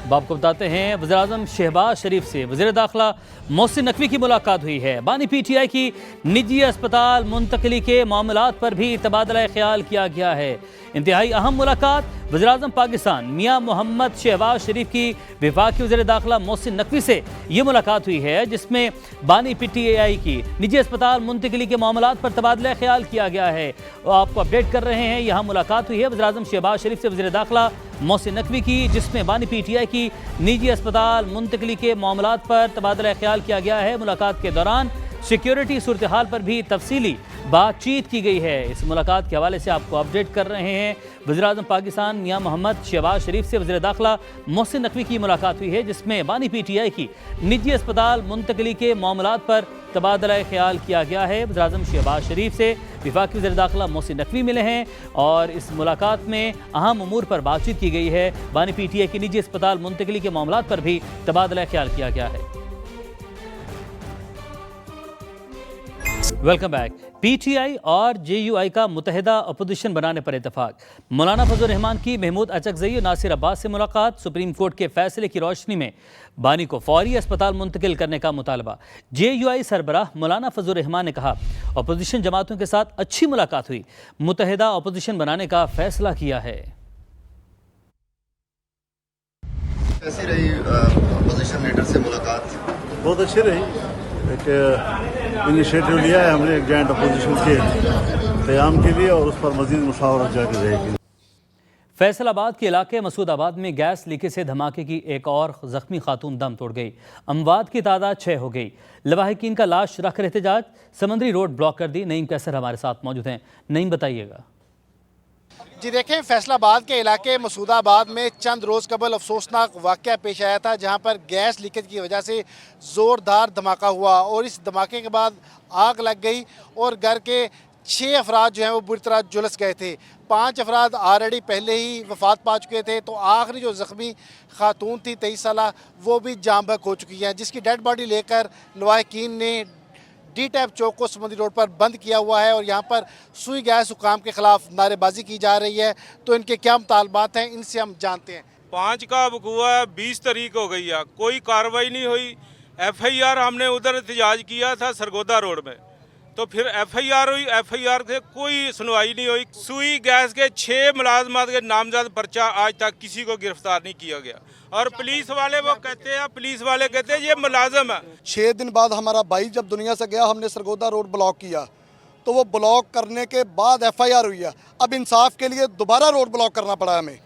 अब आपको बताते हैं वज़ीर-ए-आज़म शहबाज शरीफ से वज़ीर दाखिला मोहसिन नकवी की मुलाकात हुई है। बानी पीटीआई की निजी अस्पताल मुंतकली के मामलात पर भी तबादला ख्याल किया गया है। इंतहाई अहम मुलाकात वज़ीर-ए-आज़म पाकिस्तान मियां मोहम्मद शहबाज शरीफ की वफाकी वज़ीर दाखिला मोहसिन नकवी से ये मुलाकात हुई है, जिसमें बानी पीटीआई की निजी अस्पताल मुंतकली के मामलात पर तबादला ख्याल किया गया है। आपको अपडेट कर रहे हैं, यहाँ मुलाकात हुई है वज़ीर-ए-आज़म शहबाज शरीफ से वज़ीर दाखिला मोहसिन नकवी की, जिसमें बानी पीटीआई की निजी अस्पताल मुंतकली के मामलात पर तबादला ख्याल किया गया है। मुलाकात के दौरान सिक्योरिटी सूरत हाल पर भी तफसीली बातचीत की गई है। इस मुलाकात के हवाले से आपको अपडेट कर रहे हैं। वज़ीर-ए-आज़म पाकिस्तान मियां मोहम्मद शहबाज शरीफ से वज़ीर दाखिला मोहसिन नकवी की मुलाकात हुई है, जिसमें बानी पीटीआई की निजी अस्पताल मुंतकली के मामलात पर तबादला ख्याल किया गया है। वज़ीर-ए-आज़म शहबाज शरीफ से वफाकी वज़ीर दाखिला मोहसिन नकवी मिले हैं और इस मुलाकात में अहम उमूर पर बातचीत की गई है। बानी पीटीआई की निजी अस्पताल मुंतकली के मामलात पर भी तबादला ख्याल किया गया है। Welcome back. पीटीआई और जेयूआई का मुतहदा अपोजिशन बनाने पर इतफाक। मौलाना फजल रहमान की महमूद अचकज़ई और नासिर अब्बास से मुलाकात। सुप्रीम कोर्ट के फैसले की रोशनी में बानी को फौरी अस्पताल मुंतकिल करने का मुतालबा। जेयूआई सरबराह मौलाना फजल रहमान ने कहा अपोजिशन जमातों के साथ अच्छी मुलाकात हुई, मुतहदा अपोजिशन बनाने का फैसला किया है। कैसी रही अपोजिशन लीडर से मुलाकात? बहुत अच्छी रही। एक इनिशिएटिव लिया है हमने एक जॉइंट अपोजिशन के क़याम के लिए और उस पर मज़ीद मुशावरत जारी रहेगी। फैसलाबाद के इलाके मसूदाबाद में गैस लीकेज से धमाके की एक और ज़ख्मी खातून दम तोड़ गई। अमवात की तादाद 6 हो गई। लवाहिकीन का लाश रख एहतजाज, समंदरी रोड ब्लॉक कर दी। नईम कैसर हमारे साथ मौजूद हैं। नईम बताइएगा। जी देखें, फैसलाबाद के इलाके मसूदाबाद में चंद रोज़ कबल अफसोसनाक वाक़या पेश आया था, जहां पर गैस लीकेज की वजह से ज़ोरदार धमाका हुआ और इस धमाके के बाद आग लग गई और घर के 6 अफराद जो हैं वो बुरी तरह झुलस गए थे। 5 अफराद ऑलरेडी पहले ही वफात पा चुके थे, तो आखिरी जो ज़ख्मी खातून थी 23 साला, वो भी जाम बहक हो चुकी हैं, जिसकी डेड बॉडी लेकर लवाहिकीन ने डी टैप चौक को समुद्री रोड पर बंद किया हुआ है और यहाँ पर सुई गैस हुकाम के खिलाफ नारेबाजी की जा रही है। तो इनके क्या मुतालबात हैं, इनसे हम जानते हैं। 5 का वकूआ 20 तारीख हो गई है, कोई कार्रवाई नहीं हुई। FIR हमने उधर एहतजाज किया था सरगोदा रोड में, तो फिर FIR हुई, FIR से कोई सुनवाई नहीं हुई। सुई गैस के 6 मुलाजमात के नामजद पर्चा आज तक किसी को गिरफ्तार नहीं किया गया और पुलिस वाले वो कहते हैं ये मुलाजम है। 6 दिन बाद हमारा भाई जब दुनिया से गया, हमने सरगोदा रोड ब्लॉक किया, तो वो ब्लॉक करने के बाद FIR हुई है। अब इंसाफ के लिए दोबारा रोड ब्लॉक करना पड़ा हमें।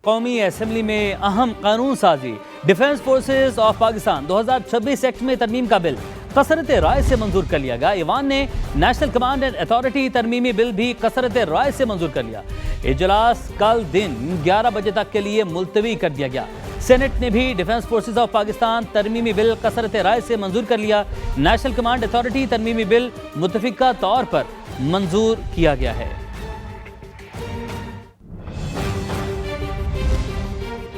कौमी असम्बली में अहम कानून साजी। Defence forces of Pakistan 2026 act में तरमीम का बिल कसरत राय से मंजूर कर लिया गया। ईवान ने नेशनल कमांड एंड अथॉरिटी तरमीमी बिल भी कसरत राय से मंजूर कर लिया। इजलास कल दिन 11 बजे तक के लिए मुलतवी कर दिया गया। सेनेट ने भी डिफेंस फोर्सेज ऑफ पाकिस्तान तरमीमी बिल कसरत राय से मंजूर कर लिया। नेशनल कमांड अथॉरिटी तरमीमी बिल मुतफिका तौर पर मंजूर किया गया है।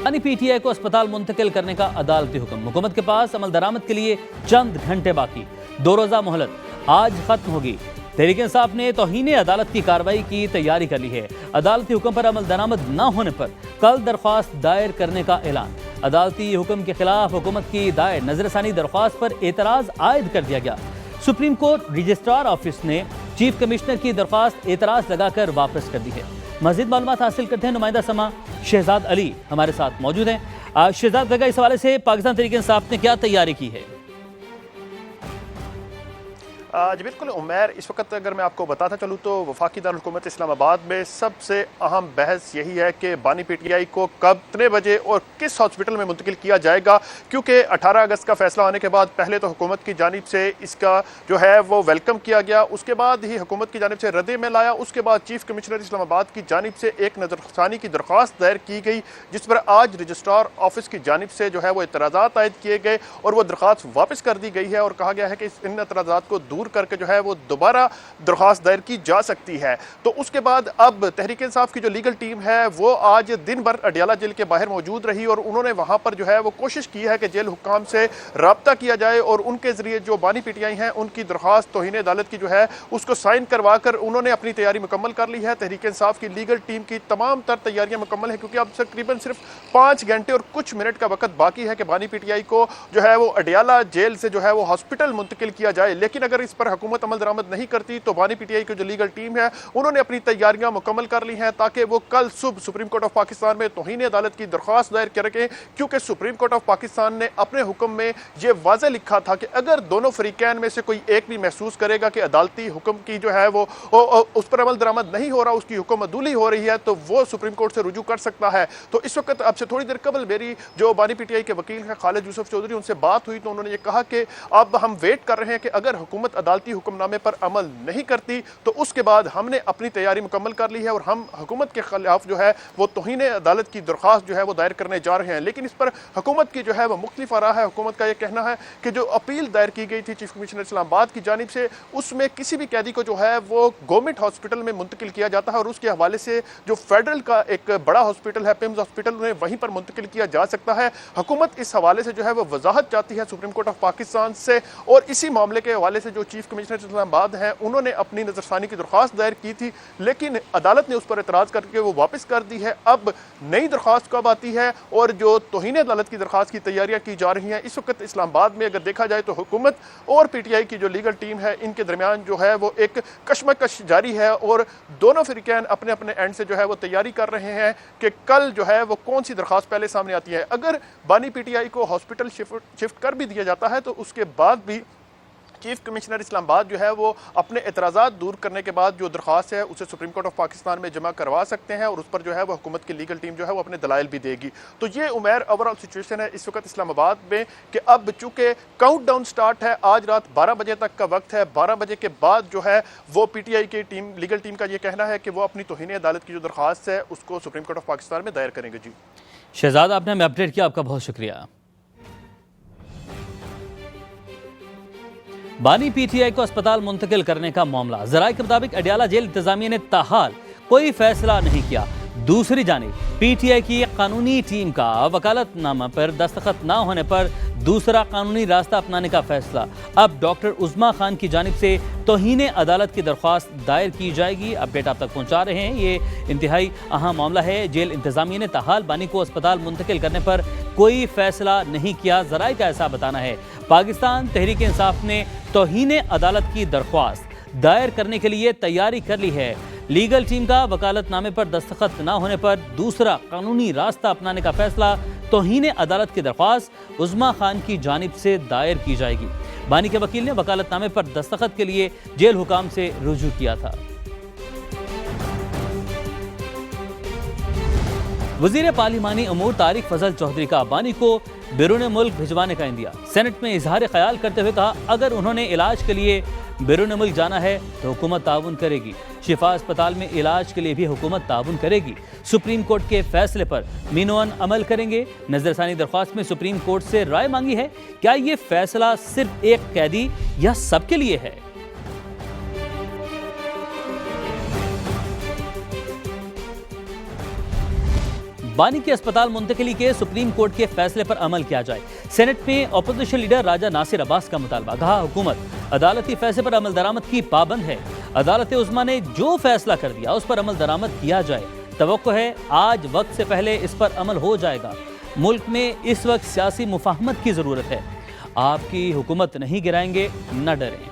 बानी पीटीआई को अस्पताल मुंतकिल करने का अदालती हुक्म। हुकूमत के पास अमल दरामद के लिए चंद घंटे बाकी। 2 रोज़ा मोहलत आज खत्म होगी। तहरीक इंसाफ ने तौहीन अदालत की कार्रवाई की तैयारी कर ली है। अदालती हुक्म पर अमल दरामद न होने पर कल दरख्वास्त दायर करने का ऐलान। अदालती हुक्म के खिलाफ हुकूमत की दायर नजरसानी दरख्वास्त पर एतराज़ आयद कर दिया गया। सुप्रीम कोर्ट रजिस्ट्रार ऑफिस ने चीफ कमिश्नर की दरख्वास्त एतराज़ लगाकर वापस कर दी है। मज़ीद मालूमात हासिल करते हैं। नुमाइंदा समा शहजाद अली हमारे साथ मौजूद हैं। शहजाद बेगा, इस हवाले से पाकिस्तान तहरीक इंसाफ ने क्या तैयारी की है? जी बिल्कुल उमैर, इस वक्त अगर मैं आपको बताता चलूँ तो वफाकी दारुल हुकूमत इस्लामाबाद में सबसे अहम बहस यही है कि बानी पीटीआई को कब, कितने बजे और किस हॉस्पिटल में मुंतकिल किया जाएगा, क्योंकि 18 अगस्त का फैसला आने के बाद पहले तो हुकूमत की जानिब से इसका जो है वो वेलकम किया गया, उसके बाद ही हुकूमत की जानिब से रद्द में लाया, उसके बाद चीफ कमिश्नर इस्लामाबाद की जानिब से एक नजरसानी की दरख्वास्त दायर की गई, जिस पर आज रजिस्ट्रार ऑफिस की जानिब से जो है वो एतराज़ात आयद किए गए और वो दरख्वास्त वापस कर दी गई है और कहा गया है कि इन एतराज़ात को दूर दूर करके जो है वो दोबारा दरख्वास्त दायर की जा सकती है। तो उसके बाद अब तहरीक इंसाफ की जो लीगल टीम है वो आज दिन भर अडियाला जेल के बाहर मौजूद रही और उन्होंने वहां पर जो है वो कोशिश की है कि जेल हुक्काम से राब्ता किया जाए और उनके जरिए जो बानी पीटीआई हैं उनकी दरख्वास्त तौहीन अदालत की जो है उसको साइन करवा कर उन्होंने अपनी तैयारी मुकम्मल कर ली है। तहरीक इंसाफ की लीगल टीम की तमाम तर तैयारियां मुकम्मल है क्योंकि अब तकरीबन सिर्फ 5 घंटे और कुछ मिनट का वक्त बाकी है कि बानी पीटीआई को जो है वो अडियाला जेल से जो है वो हॉस्पिटल मुंतकिल किया जाए। लेकिन अगर इस पर हुकूमत अमल दरामद नहीं करती तो बानी पीटीआई की जो लीगल टीम है उन्होंने अपनी तैयारियां मुकम्मल कर ली हैं ताकि वो कल सुबह सुप्रीम कोर्ट ऑफ पाकिस्तान में तौहीन अदालत की दरख्वास्त दायर करें, क्योंकि सुप्रीम कोर्ट ऑफ पाकिस्तान ने अपने हुक्म में ये वाज़े लिखा था कि अगर दोनों फरीकैन में से कोई एक भी महसूस करेगा कि अदालती हुक्म की जो है वो उस पर अमल दरामद नहीं हो रहा, उसकी हुक्म अदूली हो रही है, तो वो सुप्रीम कोर्ट से रुजू कर सकता है। तो इस वक्त अब से थोड़ी देर कबल मेरी जो बानी पीटीआई के वकील हैं खालिद यूसुफ चौधरी, उनसे बात हुई तो उन्होंने ये कहा कि अब हम वेट कर रहे हैं कि अगर हुकूमत अदालती हुक्मनामे पर अमल नहीं करती तो उसके बाद हमने अपनी तैयारी मुकम्मल कर ली है और हम हुकूमत के खिलाफ जो है वो तौहीन अदालत की दरख्वास्त जो है वो दायर करने जा रहे हैं। लेकिन इस पर हुकूमत की जो है वो मुख्तलिफ आरा है। हुकूमत का ये कहना है कि जो अपील दायर की गई थी चीफ कमिश्नर इस्लामाबाद की जानिब से उसमें किसी भी कैदी को जो है वो गवर्नमेंट हॉस्पिटल में मुंतकिल किया जाता है और उसके हवाले से जो फेडरल का एक बड़ा हॉस्पिटल है पिम्स हॉस्पिटल, उन्हें वहीं पर मुंतकिल किया जा सकता है। हुकूमत इस हवाले से जो है वो वजाहत चाहती है सुप्रीम कोर्ट ऑफ पाकिस्तान से और इसी मामले के हवाले से जो चीफ कमिश्नर इस्लामाबाद हैं उन्होंने अपनी नजरसानी की दरख्वास्त दायर की थी लेकिन अदालत ने उस पर एतराज़ करके वो वापस कर दी है। अब नई दरख्वास्त कब आती है और जो तौहीन अदालत की दरख्वास्त की तैयारियां की जा रही हैं, इस वक्त इस्लामाबाद में अगर देखा जाए तो हुकूमत और पीटीआई की जो लीगल टीम है इनके दरमियान जो है वो एक कशमकश जारी है और दोनों फिरकैन अपने अपने एंड से जो है वो तैयारी कर रहे हैं कि कल जो है वो कौन सी दरख्वास्त पहले सामने आती है। अगर बानी पीटीआई को हॉस्पिटल शिफ्ट कर भी दिया जाता है तो उसके बाद भी चीफ कमिश्नर इस्लामाबाद जो है वो अपने एतराज़ात दूर करने के बाद जो दरख्वास्त है उसे सुप्रीम कोर्ट ऑफ पाकिस्तान में जमा करवा सकते हैं और उस पर जो है वो हुकूमत की लीगल टीम जो है वो अपने दलाइल भी देगी। तो ये उमैर ओवरऑल सिचुएशन है इस वक्त इस्लामाबाद में कि अब चूँकि काउंटडाउन स्टार्ट है, आज रात 12 बजे तक का वक्त है, 12 बजे के बाद जो है वो पीटीआई की टीम लीगल टीम का ये कहना है कि वो अपनी तौहीन अदालत की जो दरख्वास्त है उसको सुप्रीम कोर्ट ऑफ पाकिस्तान में दायर करेंगे। जी शहजाद, आपने हमें अपडेट किया, आपका बहुत शुक्रिया। बानी पीटीआई को अस्पताल मुंतकिल करने का मामला, जराये के मुताबिक अडियाला जेल इंतजामिया ने ताहाल कोई फैसला नहीं किया। दूसरी जानिब पीटीआई की कानूनी टीम का वकालतनामा पर दस्तखत न होने पर दूसरा कानूनी रास्ता अपनाने का फैसला। अब डॉक्टर उज़्मा खान की जानिब से तौहीन अदालत की दरख्वास्त दायर की जाएगी। अपडेट आप तक पहुंचा रहे हैं। ये इंतहाई अहम मामला है। जेल इंतजामिया ने ताहाल बानी को अस्पताल मुंतकिल करने पर कोई फैसला नहीं किया। जराये का ऐसा बताना है। पाकिस्तान तहरीक इंसाफ ने तौहीन अदालत की दरख्वास्त दायर करने के लिए तैयारी कर ली है। लीगल टीम का वकालतनामे पर दस्तखत न होने पर दूसरा कानूनी रास्ता अपनाने का फैसला। तौहीन अदालत की दरख्वास्त उज़्मा खान की जानिब से दायर की जाएगी। बानी के वकील ने वकालतनामे पर दस्तखत के लिए जेल हुकाम से रुजू किया था। वज़ीर पार्लिमानी अमूर तारिक फजल चौधरी का बानी को बैरून मुल्क भिजवाने का इंदिया। सेनेट में इजहार ख्याल करते हुए कहा, अगर उन्होंने इलाज के लिए बैरून मुल्क जाना है तो हुकूमत ताउन करेगी। शिफा अस्पताल में इलाज के लिए भी हुकूमत ताउन करेगी। सुप्रीम कोर्ट के फैसले पर मीनोन अमल करेंगे। नजरसानी दरख्वास्त में सुप्रीम कोर्ट से राय मांगी है। क्या ये फैसला सिर्फ एक कैदी या सबके लिए है? बानी के अस्पताल मुंतकिली के सुप्रीम कोर्ट के फैसले पर अमल किया जाए। सेनेट में अपोजिशन लीडर राजा नासिर अब्बास का मुतालबा। कहा, हुकूमत अदालती फैसले पर अमल दरामद की पाबंद है। अदालत उज़्मा ने जो फैसला कर दिया उस पर अमल दरामद किया जाए। तवक्को है आज वक्त से पहले इस पर अमल हो जाएगा। मुल्क में इस वक्त सियासी मुफाहमत की जरूरत है। आपकी हुकूमत नहीं गिराएंगे, न डरें।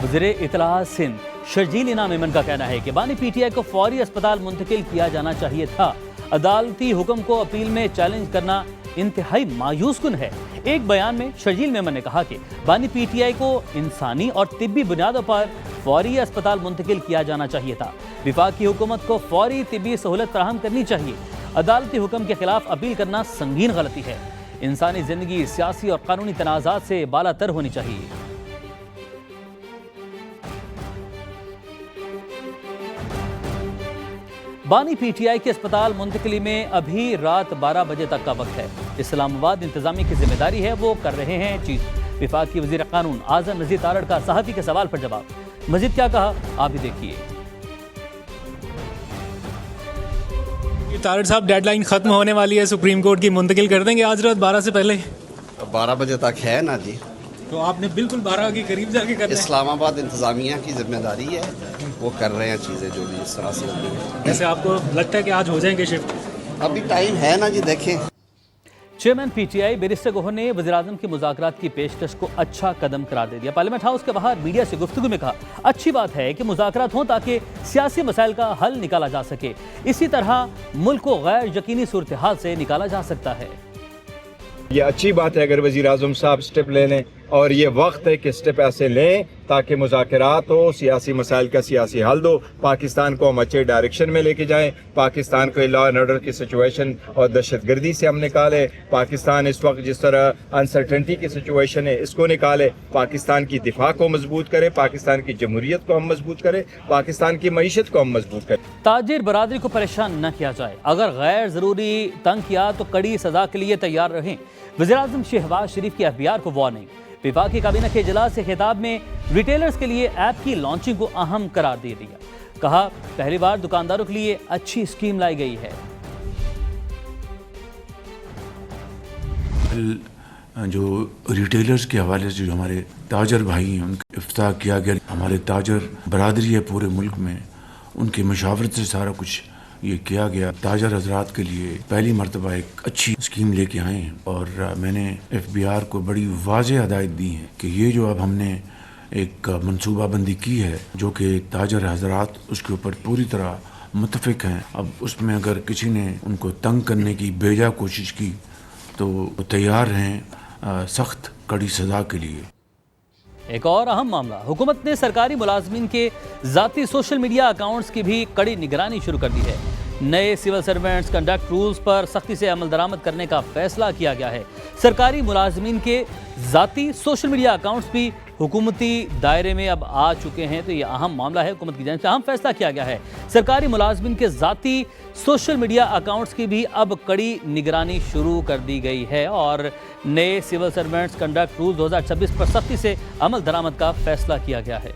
वज़ीर इत्तलाआत सिंध शर्जील इनाम इमन का कहना है कि बानी पीटीआई को फौरी अस्पताल मुंतकिल किया जाना चाहिए था। अदालती हुक्म को अपील में चैलेंज करना इंतहाई मायूस कुन है। एक बयान में शर्जील मेमन ने कहा कि बानी पीटीआई को इंसानी और तिब्बी बुनियादों पर फौरी अस्पताल मुंतकिल किया जाना चाहिए था। वफाकी हुकूमत को फौरी तिब्बी सहूलत फराहम करनी चाहिए। अदालती हुक्म के खिलाफ अपील करना संगीन गलती है। इंसानी जिंदगी सियासी और कानूनी तनाज़ात से बालातर होनी चाहिए। बानी पीटीआई के अस्पताल मुंतकली में अभी रात 12 बजे तक का वक्त है। इस्लामाबाद इंतजामिया की जिम्मेदारी है, वो कर रहे हैं चीज। विफाकी वजीर कानून आजम नजीर तारड़ का सहाफी के सवाल पर जवाब। मजीद क्या कहा, आप भी देखिए। तारड़ साहब, डेडलाइन खत्म होने वाली है सुप्रीम कोर्ट की, मुंतकिल कर देंगे आज रात 12 से पहले? 12 बजे तक है ना जी, तो आपने बिल्कुल 12 के करीब जाके करना है। इस्लामाबाद इंतजामिया की जिम्मेदारी है, वो कर रहे हैं चीज़ें जो भी इस तरह से होनी है। वैसे आपको लगता है कि आज हो जाएंगे शिफ्ट? अभी टाइम है ना जी, देखें। चेयरमैन पीटीआई बैरिस्टर गोहर ने वज़ीर-ए-आज़म की मुज़ाकरात की पेशकश को अच्छा कदम करार दे दिया। पार्लियामेंट हाउस के बाहर मीडिया से गुफ्तगू में कहा, अच्छी बात है कि मुज़ाकरात हों ताकि सियासी मसाइल का हल निकाला जा सके। इसी तरह मुल्क को गैर यकीनी सूरत हाल से निकाला जा सकता है। ये अच्छी बात है अगर वज़ीर-ए-आज़म साहब स्टेप ले लें, और ये वक्त है कि स्टेप ऐसे लें ताकि मुज़ाकरात हो, सियासी मसाइल का सियासी हल दो, पाकिस्तान को हम अच्छे डायरेक्शन में लेके जाएं, पाकिस्तान को लॉ एंड ऑर्डर की सिचुएशन और दहशतगर्दी से हम निकालें, पाकिस्तान इस वक्त जिस तरह अनसर्टेनिटी की सिचुएशन है इसको निकालें, पाकिस्तान की दिफा को मजबूत करें, पाकिस्तान की जमहूरियत को हम मजबूत करें, पाकिस्तान की मईशत को हम मजबूत करें। ताजिर बरादरी को परेशान न किया जाए, अगर गैर ज़रूरी तंग किया तो कड़ी सजा के लिए तैयार रहें। वज़ीर-ए-आज़म शहबाज शरीफ की एफबीआर को वार्निंग। विफाकी काबीना के इजलास से खिताब में रिटेलर्स के लिए ऐप की लॉन्चिंग को अहम करार दे दिया। कहा, पहली बार दुकानदारों के लिए अच्छी स्कीम लाई गई है। जो रिटेलर्स के हवाले से जो हमारे ताजर भाई हैं उनका इफ्ताह किया गया, हमारे ताजर बरादरी है पूरे मुल्क में, उनकी मशावरत से सारा कुछ ये किया गया। ताजर हजरात के लिए पहली मरतबा एक अच्छी स्कीम लेके आए हैं, और मैंने एफबीआर को बड़ी वाज़ेह हदायत दी है कि ये जो अब हमने एक मनसूबाबंदी की है जो कि ताजर हजरात उसके ऊपर पूरी तरह मुतफिक हैं, अब उसमें अगर किसी ने उनको तंग करने की बेजा कोशिश की तो वो तैयार हैं सख्त कड़ी सज़ा के लिए। एक और अहम मामला, हुकूमत ने सरकारी मुलाजमीन के ज़ाती सोशल मीडिया अकाउंट्स की भी कड़ी निगरानी शुरू कर दी है। नए सिविल सर्वेंट्स कंडक्ट रूल्स पर सख्ती से अमल दरामद करने का फैसला किया गया है। सरकारी मुलाजमीन के ज़ाती सोशल मीडिया अकाउंट्स भी हुकूमती दायरे में अब आ चुके हैं, तो ये अहम मामला है। हुकूमत की जानिब से अहम फैसला किया गया है, सरकारी मुलाजमीन के ज़ाती सोशल मीडिया अकाउंट्स की भी अब कड़ी निगरानी शुरू कर दी गई है, और नए सिविल सर्वेंट्स कंडक्ट रूल 2026 पर सख्ती से अमल दरामद का फैसला किया गया है।